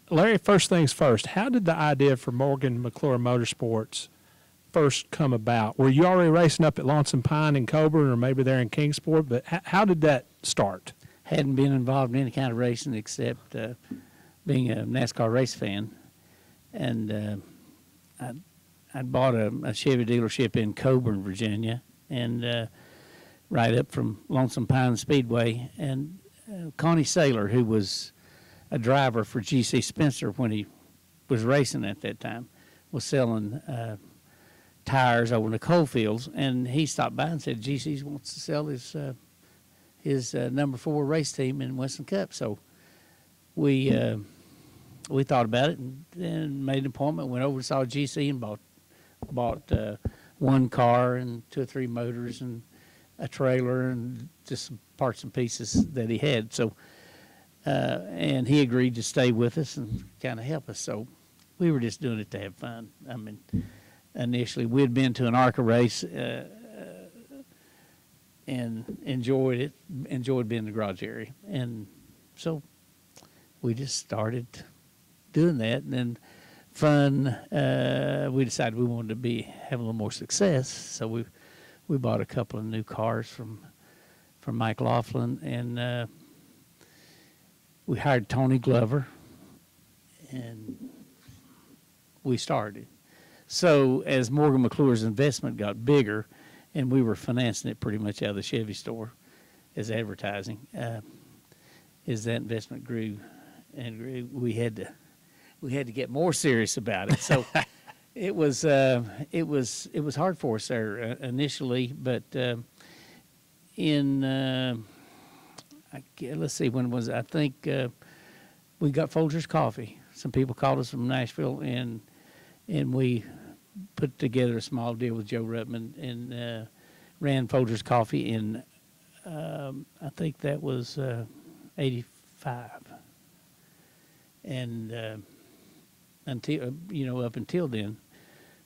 Larry, first things first, how did the idea for Morgan McClure Motorsports first come about? Were you already racing up at Lonesome Pine in Coburn or maybe there in Kingsport? But how did that start? Hadn't been involved in any kind of racing except being a NASCAR race fan. And I'd bought a Chevy dealership in Coburn, Virginia, and right up from Lonesome Pine Speedway. And Connie Saylor, who was a driver for G.C. Spencer when he was racing at that time, was selling tires over in the coal fields, and he stopped by and said G.C. wants to sell his number 4 race team in Western Cup. So we thought about it and then made an appointment, went over and saw G.C. and bought one car and 2 or 3 motors and a trailer and just some parts and pieces that he had. So and he agreed to stay with us and kind of help us. So we were just doing it to have fun. I mean, initially we'd been to an ARCA race and enjoyed it, enjoyed being in the garage area. And so we just started doing that. And then fun, we decided we wanted to have a little more success. So we bought a couple of new cars from Mike Laughlin, and we hired Tony Glover, and we started. So as Morgan McClure's investment got bigger, and we were financing it pretty much out of the Chevy store as advertising, as that investment grew and grew, we had to get more serious about it. So it was hard for us there initially, but let's see, when was it? I think we got Folgers Coffee. Some people called us from Nashville, and we put together a small deal with Joe Ruttman and ran Folgers Coffee in, I think that was 85. And up until then,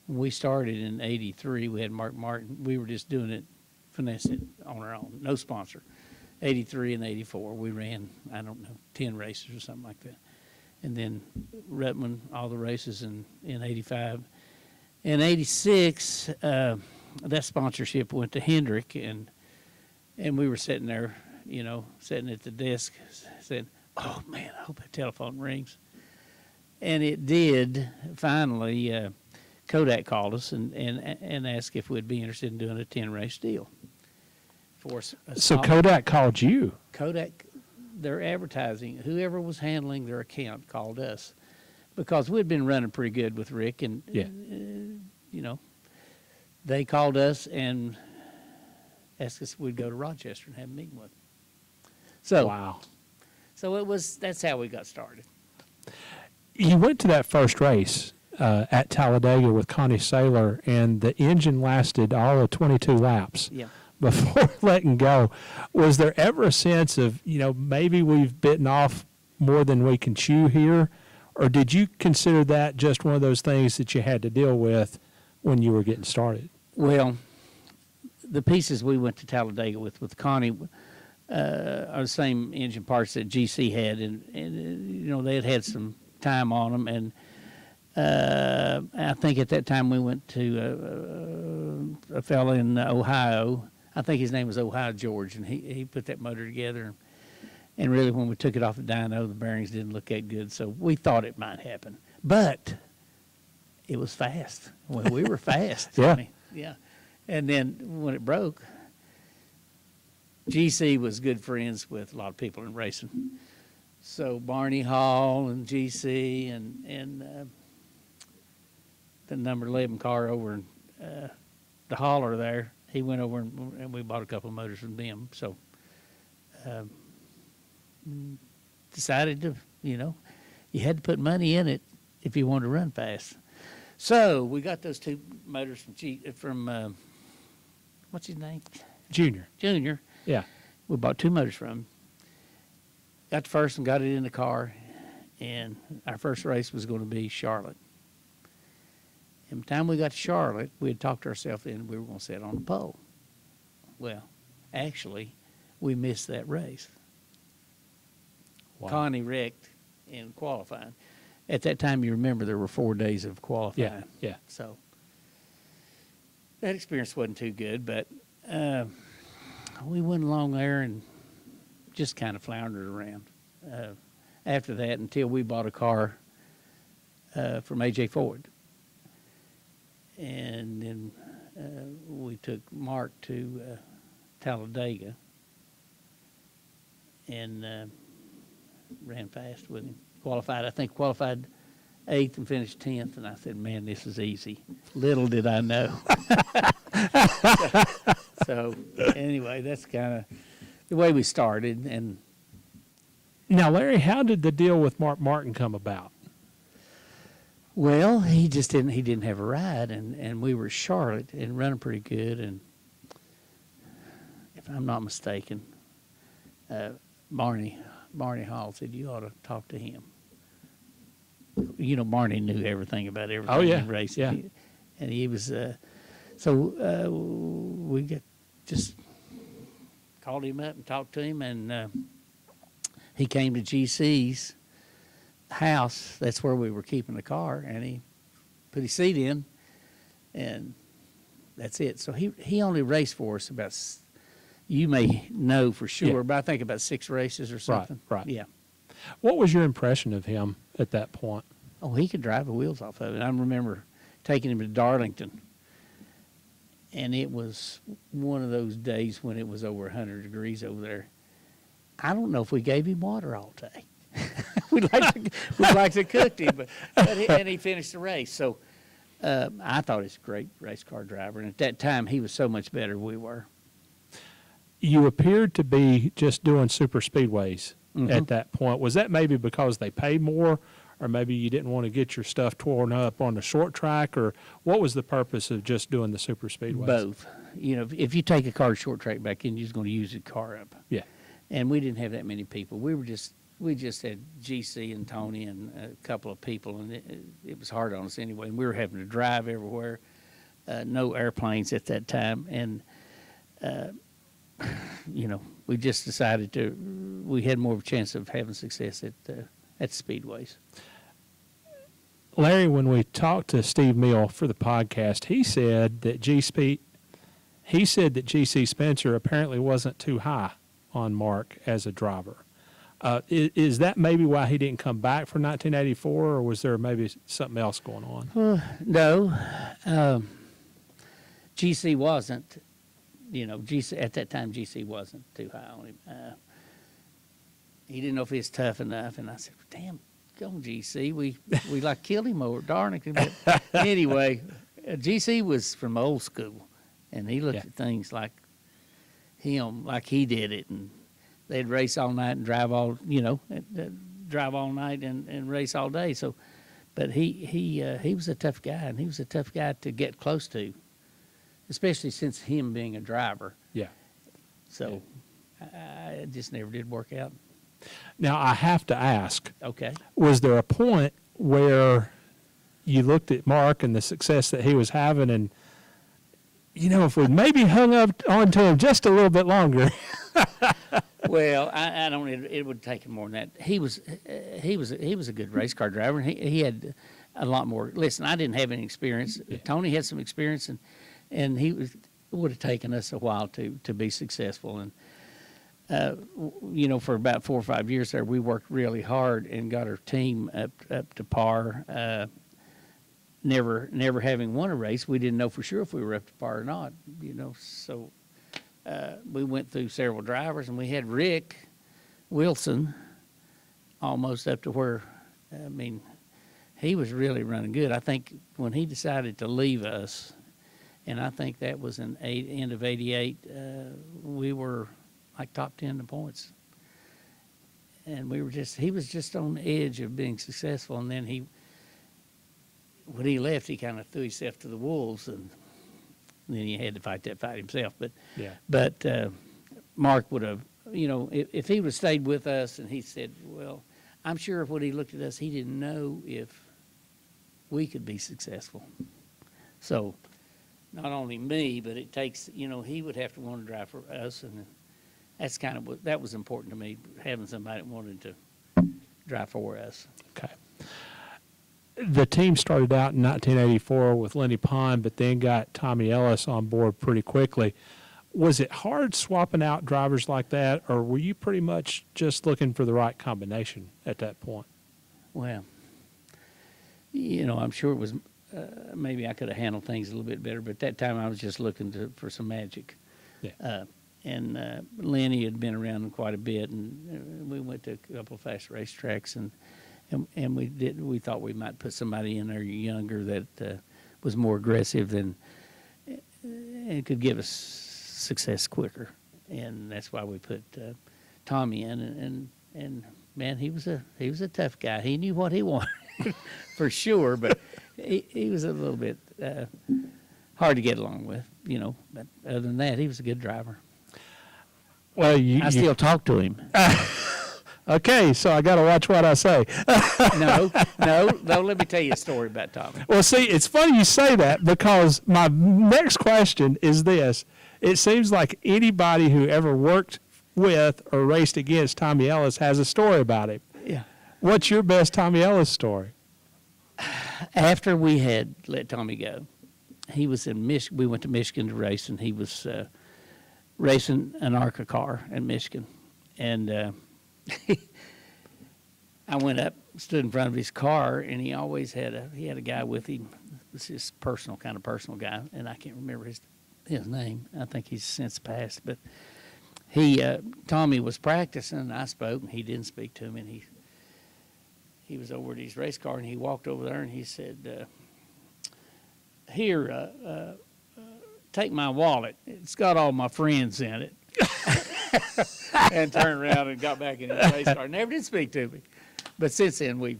when we started in 83, we had Mark Martin. We were just doing it, finesse it on our own, no sponsor. 83 and 84, we ran, I don't know, 10 races or something like that. And then Ruttman, all the races in 85. In 86, that sponsorship went to Hendrick, and we were sitting there, sitting at the desk saying, oh, man, I hope that telephone rings. And it did. Finally, Kodak called us and asked if we'd be interested in doing a 10-race deal. So Kodak called you? Kodak, their advertising, whoever was handling their account called us, because we'd been running pretty good with Rick, and they called us and asked us if we'd go to Rochester and have a meeting with them. So wow. So that's how we got started. You went to that first race at Talladega with Connie Saylor, and the engine lasted all of 22 laps. Yeah. Before letting go. Was there ever a sense of, maybe we've bitten off more than we can chew here? Or did you consider that just one of those things that you had to deal with when you were getting started? Well, the pieces we went to Talladega with Connie are the same engine parts that GC had, and they had some time on them. And I think at that time we went to a fellow in Ohio. I think his name was Ohio George, and he put that motor together. And really, when we took it off the dyno, the bearings didn't look that good, so we thought it might happen. But it was fast. Well, we were fast. Yeah. Yeah. And then when it broke, GC was good friends with a lot of people in racing. So Barney Hall and GC and the number 11 car over in the hauler there, he went over and we bought a couple of motors from them. So decided to, you had to put money in it if you wanted to run fast. So we got those 2 motors from what's his name? Junior. Yeah. We bought 2 motors from him. Got the first one, got it in the car, and our first race was going to be Charlotte. And by the time we got to Charlotte, we had talked ourselves in, we were going to sit on the pole. Well, actually, we missed that race. Wow. Connie wrecked in qualifying. at that time, you remember there were 4 days of qualifying. Yeah, yeah. So that experience wasn't too good, but we went along there and just kind of floundered around. After that, until we bought a car from A.J. Ford. And then we took Mark to Talladega and ran fast with him. Qualified 8th and finished 10th. And I said, man, this is easy. Little did I know. So anyway, that's kind of the way we started. And Now, Larry, how did the deal with Mark Martin come about? well, he didn't have a ride, and we were Charlotte and running pretty good. And if I'm not mistaken, Barney Hall said, you ought to talk to him. You know, Barney knew everything about everything Oh, yeah, in racing. yeah. And he was, we just called him up and talked to him, and he came to GC's house. That's where we were keeping the car, and he put his seat in, and that's it. So he only raced for us about, you may know for sure, Yeah. but I think about 6 races or something. Right. Yeah. What was your impression of him at that point? Oh, he could drive the wheels off of it. I remember taking him to Darlington, and it was one of those days when it was over 100 degrees over there. I don't know if we gave him water all day. we'd like to cook him, and he finished the race. So I thought he was a great race car driver, and at that time he was so much better than we were. You appeared to be just doing super speedways Mhm. at that point. Was that maybe because they pay more, or maybe you didn't want to get your stuff torn up on the short track, or what was the purpose of just doing the super speedways? Both. You know, if you take a car short track back in, you're just going to use the car up. Yeah. And we didn't have that many people. We just had GC and Tony and a couple of people, and it was hard on us anyway. And we were having to drive everywhere. No airplanes at that time, and you know, we just decided we had more of a chance of having success at speedways. Larry, when we talked to Steve Mill for the podcast, he said that GC Spencer apparently wasn't too high on Mark as a driver. Is that maybe why he didn't come back for 1984, or was there maybe something else going on? No, GC wasn't. You know, GC at that time, GC wasn't too high on him. He didn't know if he was tough enough, and I said, "Damn, go on, GC. We like killed him over Darlington." But anyway, GC was from old school, and he looked at things like him, like he did it, and they'd race all night and drive all night and race all day. So, but he was a tough guy, and he was a tough guy to get close to, especially since him being a driver. Yeah. So, it just never did work out. Now, I have to ask, Okay. was there a point where you looked at Mark and the success that he was having, and, you know, if we maybe hung up onto him just a little bit longer? Well, I don't. It would take him more than that. He was a good race car driver, and he had a lot more. Listen, I didn't have any experience. Yeah. Tony had some experience, and it would have taken us a while to be successful. And you know, for about 4 or 5 years there, we worked really hard and got our team up to par. Never having won a race, we didn't know for sure if we were up to par or not. You know, so we went through several drivers, and we had Rick Wilson almost up to where, I mean, he was really running good. I think when he decided to leave us, and I think that was in end of '88, we were like top 10 in points. And he was just on the edge of being successful. And then when he left, he kind of threw himself to the wolves, and then he had to fight that fight himself. But Mark would have, you know, if he would have stayed with us, and he said, well, I'm sure when he looked at us, he didn't know if we could be successful. So not only me, but it takes, you know, he would have to want to drive for us, and that's kind of that was important to me, having somebody that wanted to drive for us. Okay. the team started out in 1984 with Lenny Pond, but then got Tommy Ellis on board pretty quickly. Was it hard swapping out drivers like that, or were you pretty much just looking for the right combination at that point? Well, I'm sure it was maybe I could have handled things a little bit better, but at that time I was just looking for some magic. Yeah. And Lenny had been around quite a bit, and we went to a couple of fast racetracks, and we thought we might put somebody in there younger that was more aggressive and could give us success quicker, and that's why we put Tommy in, and man, he was a tough guy. He knew what he wanted for sure, but he was a little bit hard to get along with, but other than that, he was a good driver. Well, I still talk to him. Okay, so I got to watch what I say. No, let me tell you a story about Tommy. Well, see, it's funny you say that, because my next question is this. It seems like anybody who ever worked with or raced against Tommy Ellis has a story about him. Yeah. What's your best Tommy Ellis story? After we had let Tommy go, he was in Michigan. We went to Michigan to race, and he was racing an ARCA car in Michigan. And I went up, stood in front of his car, and he always had a guy with him. This is personal guy, and I can't remember his name. I think he's since passed, but Tommy was practicing, and I spoke, and he didn't speak to me, and he was over at his race car, and he walked over there, and he said, here, take my wallet. It's got all my friends in it. And turned around and got back in his race car. Never did speak to me. But since then, we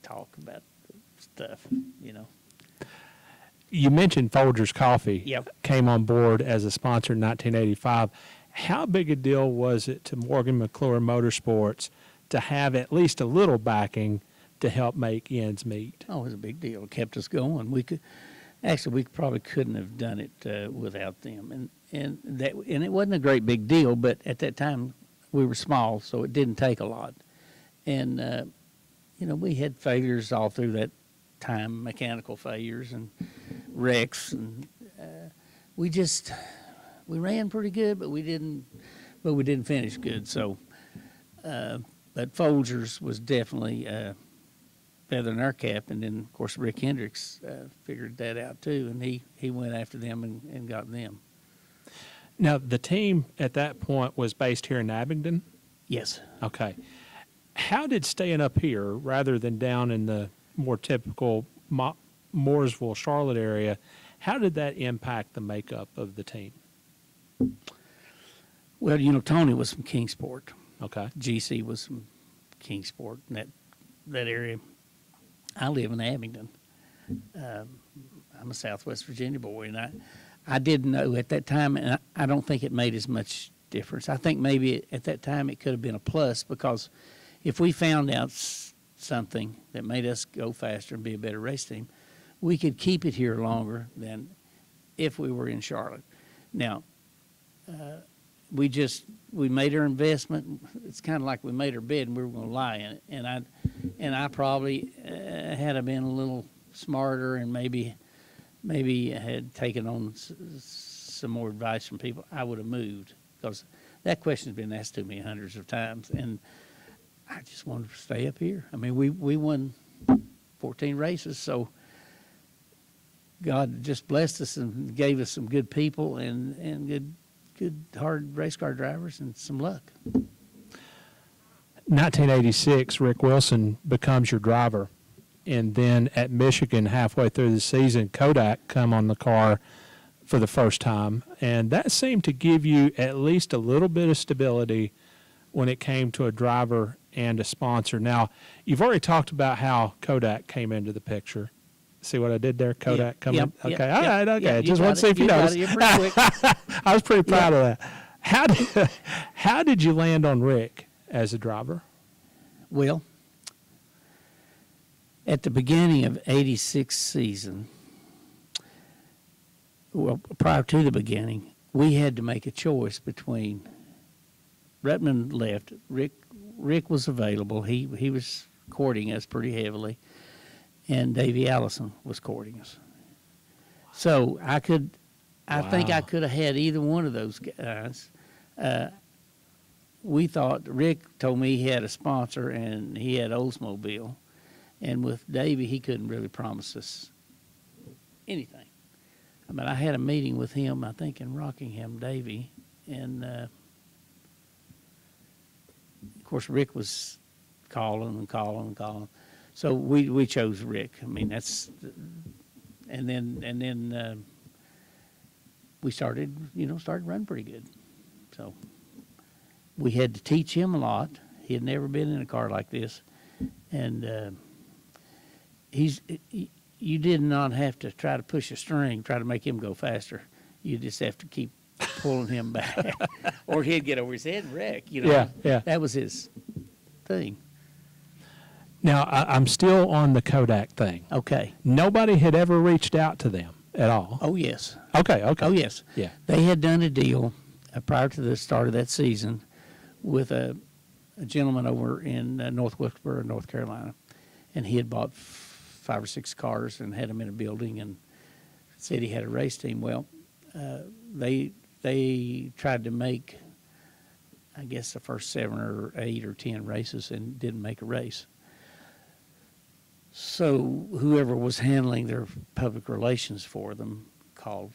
talk about stuff, You mentioned Folgers Coffee. Yep. Came on board as a sponsor in 1985. How big a deal was it to Morgan McClure Motorsports to have at least a little backing to help make ends meet? Oh, it was a big deal. It kept us going. We probably couldn't have done it without them. And it wasn't a great big deal, but at that time we were small, so it didn't take a lot. And we had failures all through that time, mechanical failures and wrecks, and we ran pretty good, but we didn't finish good. So, but Folgers was definitely feather in our cap, and then of course Rick Hendricks figured that out too, and he went after them and got them. Now, the team at that point was based here in Abingdon? Yes. Okay. How did staying up here rather than down in the more typical Mooresville, Charlotte area, how did that impact the makeup of the team? Well, Tony was from Kingsport. Okay. GC was from Kingsport, and that area. I live in Abingdon. I'm a Southwest Virginia boy, and I didn't know at that time, and I don't think it made as much difference. I think maybe at that time it could have been a plus, because if we found out something that made us go faster and be a better race team, we could keep it here longer than if we were in Charlotte. Now, we made our investment. It's kind of like we made our bed and we were going to lie in it. And I probably had I been a little smarter and maybe had taken on some more advice from people, I would have moved, because that question's been asked to me hundreds of times, and I just wanted to stay up here. I mean, we won 14 races, so God just blessed us and gave us some good people and good hard race car drivers and some luck. 1986, Rick Wilson becomes your driver. And then at Michigan, halfway through the season, Kodak come on the car for the first time. And that seemed to give you at least a little bit of stability when it came to a driver and a sponsor. Now, you've already talked about how Kodak came into the picture. See what I did there? Kodak come in? Okay, all right, okay. Just want to see if you noticed. I was pretty proud of that. How did you land on Rick as a driver? Well, at the beginning of '86 season, well, prior to the beginning, we had to make a choice between Rutman left. Rick was available. He was courting us pretty heavily, and Davy Allison was courting us. So I think I Wow. could have had either one of those guys. We thought, Rick told me he had a sponsor and he had Oldsmobile. And with Davy, he couldn't really promise us anything. I mean, I had a meeting with him, I think, in Rockingham, Davy. And, of course, Rick was calling and calling and calling. So we chose Rick. I mean, that's, and then we started running pretty good. So we had to teach him a lot. He had never been in a car like this. And you did not have to try to push a string, try to make him go faster. You just have to keep pulling him back, or he'd get over his head and wreck. Yeah. That was his thing. Now, I'm still on the Kodak thing. Okay. Nobody had ever reached out to them at all. Oh yes. Okay. Oh yes. Yeah. They had done a deal prior to the start of that season with a gentleman over in North Wilkesboro, North Carolina, and he had bought 5 or 6 cars and had them in a building and said he had a race team. Well, they tried to make, I guess, the first 7 or 8 or 10 races and didn't make a race. So whoever was handling their public relations for them called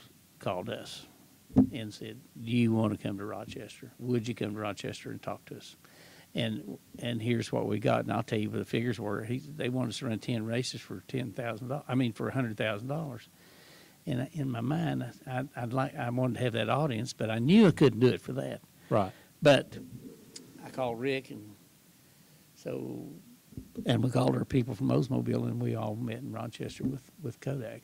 us and said, "Do you want to come to Rochester? Would you come to Rochester and talk to us?" And here's what we got, and I'll tell you what the figures were. They wanted us to run 10 races for $10,000. I mean, for $100,000. And in my mind, I wanted to have that audience, but I knew I couldn't do it for that. Right. But I called Rick, and we called our people from Oldsmobile, and we all met in Rochester with Kodak.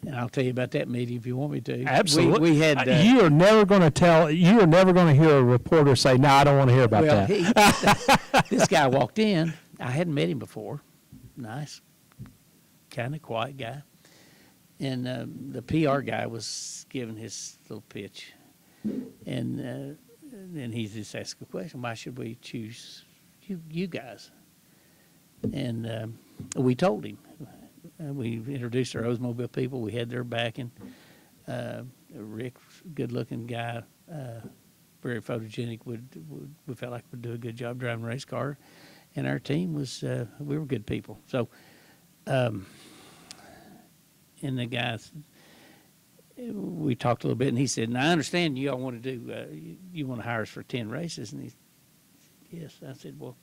And I'll tell you about that meeting if you want me to. Absolutely. We had. You are never going to hear a reporter say, "No, I don't want to hear about that." This guy walked in. I hadn't met him before. Nice, kind of quiet guy. And the PR guy was giving his little pitch. And then he just asked a question: "Why should we choose you guys?" And we told him. We introduced our Oldsmobile people. We had their backing. Rick, good-looking guy, very photogenic. We felt like would do a good job driving a race car, and our team was we were good people. So, and the guys, we talked a little bit, and he said, "Now I understand you all want to do. You want to hire us for 10 races," and he said, "Yes." I said, "Well,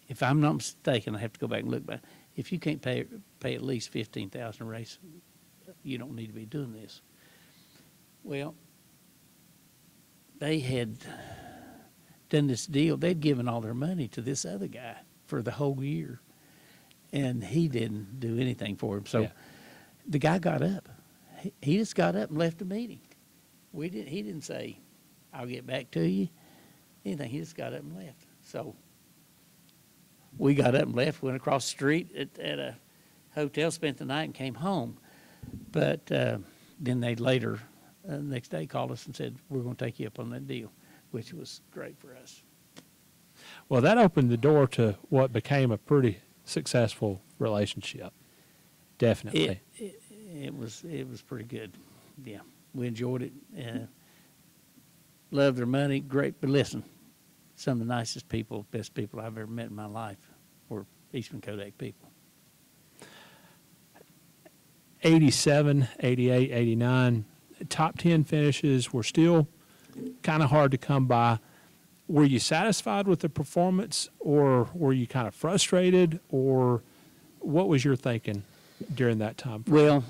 if I'm not mistaken, I have to go back and look back. If you can't pay at least $15,000 a race, you don't need to be doing this." Well, they had done this deal. They'd given all their money to this other guy for the whole year, and he didn't do anything for him. So the guy got up. He just got up and left the meeting. He didn't say, "I'll get back to you," anything. He just got up and left. So we got up and left, went across the street at a hotel, spent the night, and came home. But then they later, the next day, called us and said, "We're going to take you up on that deal," which was great for us. Well, that opened the door to what became a pretty successful relationship. Definitely. It was pretty good. Yeah, we enjoyed it. Loved their money, great. But listen, some of the nicest people, best people I've ever met in my life were Eastman Kodak people. 87, 88, 89, top 10 finishes were still kind of hard to come by. Were you satisfied with the performance, or were you kind of frustrated, or what was your thinking during that time? Well,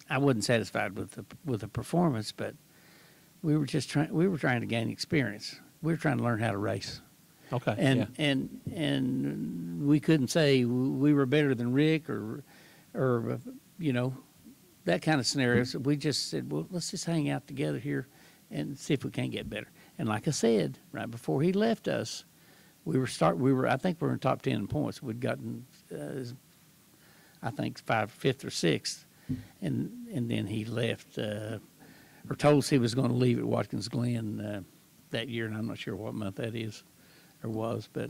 I wasn't satisfied with the performance, but we were trying to gain experience. We were trying to learn how to race. Okay. And we couldn't say we were better than Rick or that kind of scenario. So we just said, well, let's just hang out together here and see if we can get better. And like I said, right before he left us, I think we were in top 10 in points. We'd gotten I think 5th or 6th, and then he left or told us he was going to leave at Watkins Glen that year, and I'm not sure what month that is or was, but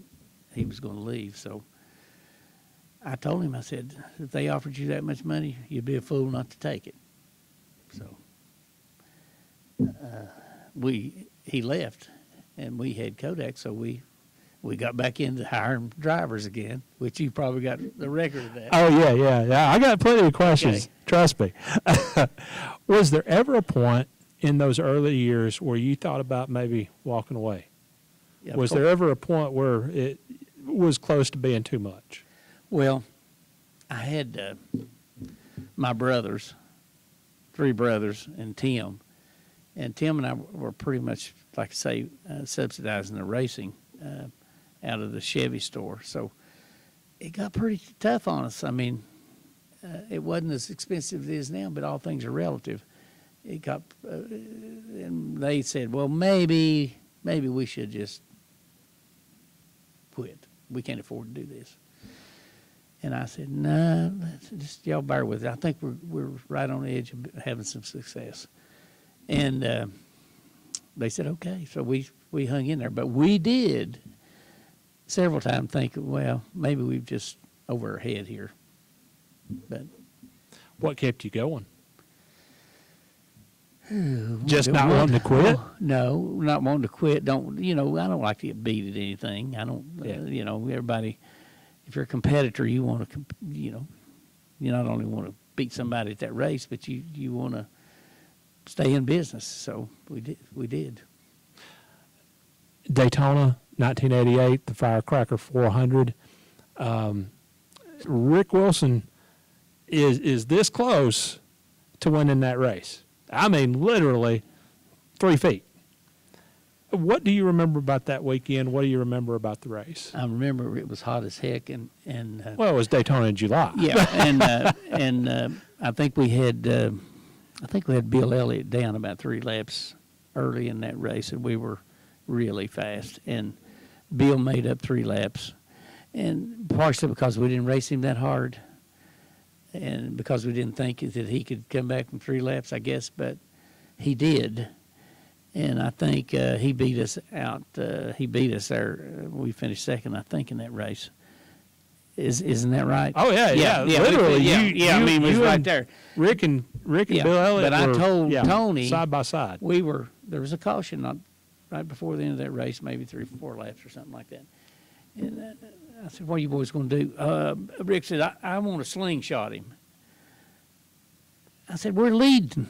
he was going to leave. So I told him, I said, if they offered you that much money, you'd be a fool not to take it. So he left, and we had Kodak, so we got back into hiring drivers again, which you probably got the record of that. Oh, yeah. I got plenty of questions. Okay. Trust me. Was there ever a point in those early years where you thought about maybe walking away? Yeah, Was there ever a point where it was close to being too much? Well, I had my brothers, 3 brothers, and Tim. And Tim and I were pretty much, like I say, subsidizing the racing out of the Chevy store. So it got pretty tough on us. I mean, it wasn't as expensive as it is now, but all things are relative. It got, and they said, well, maybe we should just quit. We can't afford to do this. And I said, no, just y'all bear with it. I think we're right on the edge of having some success. And they said, okay. So we hung in there. But we did several times think, well, maybe we've just over our head here. But what kept you going? Just not wanting to quit? No, not wanting to quit. I don't like to get beat at anything. I don't, everybody, if you're a competitor, you want to, you not only want to beat somebody at that race, but you want to stay in business. So we did. Daytona, 1988, the Firecracker 400. Rick Wilson is this close to winning that race. I mean, literally 3 feet. What do you remember about that weekend? What do you remember about the race? I remember it was hot as heck, and well, it was Daytona in July. Yeah, and I think we had Bill Elliott down about 3 laps early in that race, and we were really fast. And Bill made up 3 laps, and partially because we didn't race him that hard, and because we didn't think that he could come back from 3 laps, I guess, but he did. And I think he beat us out. He beat us there. We finished second, I think, in that race. Isn't that right? Oh yeah. Literally, I mean, it was right there. Rick and Bill Elliott. But I told Tony side by side. There was a caution right before the end of that race, maybe 3 or 4 laps or something like that. And I said, "What are you boys going to do?" Rick said, "I want to slingshot him." I said, "We're leading."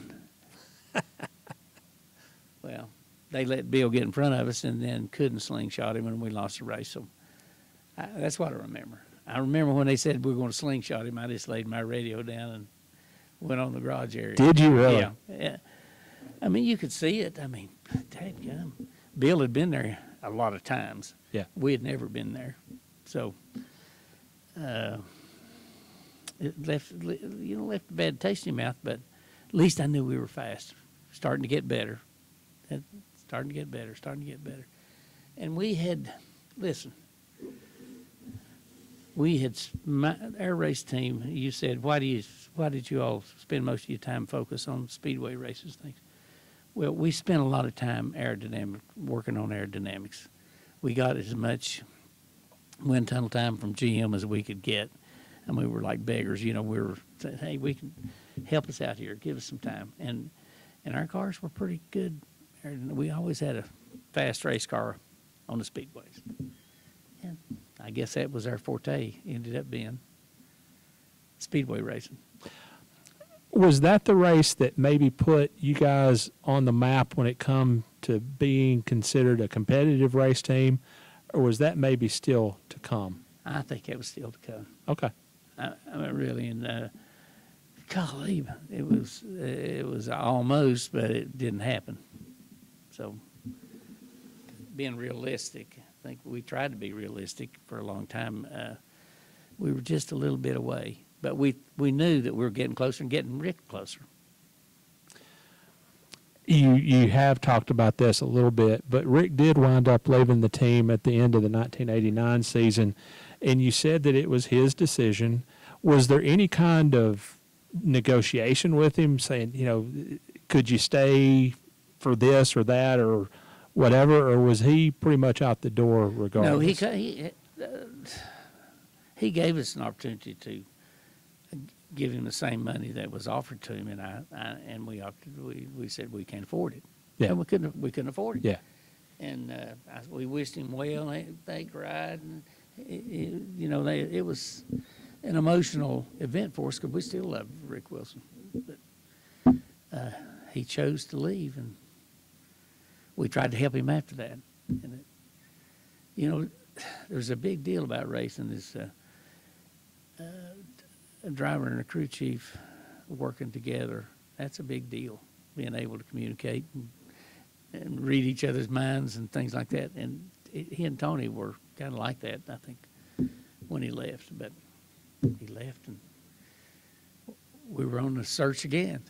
Well, they let Bill get in front of us and then couldn't slingshot him, and we lost the race. So that's what I remember. I remember when they said we were going to slingshot him, I just laid my radio down and went on the garage area. Did you really? Yeah. I mean, you could see it. I mean, dadgum. Bill had been there a lot of times. Yeah. We had never been there. So it left a bad taste in your mouth, but at least I knew we were fast, starting to get better. Starting to get better. And we had, our race team, you said, why did you all spend most of your time focused on speedway races things? Well, we spent a lot of time working on aerodynamics. We got as much wind tunnel time from GM as we could get. And we were like beggars, we were saying, hey, we can help us out here, give us some time. And our cars were pretty good. We always had a fast race car on the speedways. And I guess that was our forte, ended up being speedway racing. Was that the race that maybe put you guys on the map when it come to being considered a competitive race team, or was that maybe still to come? I think it was still to come. Okay. I mean, really, and golly, it was almost, but it didn't happen. So, being realistic, I think we tried to be realistic for a long time. We were just a little bit away, but we knew that we were getting closer and getting Rick closer. You have talked about this a little bit, but Rick did wind up leaving the team at the end of the 1989 season, and you said that it was his decision. Was there any kind of negotiation with him saying, could you stay for this or that or whatever, or was he pretty much out the door regardless? No, he gave us an opportunity to give him the same money that was offered to him, and we said we can't afford it. Yeah. And we couldn't afford it. Yeah. And we wished him well. They cried, and it was an emotional event for us because we still love Rick Wilson. But he chose to leave, and we tried to help him after that. And there's a big deal about racing. Is a driver and a crew chief working together. That's a big deal. Being able to communicate and read each other's minds and things like that. And he and Tony were kind of like that, I think, when he left. But he left, and we were on the search again.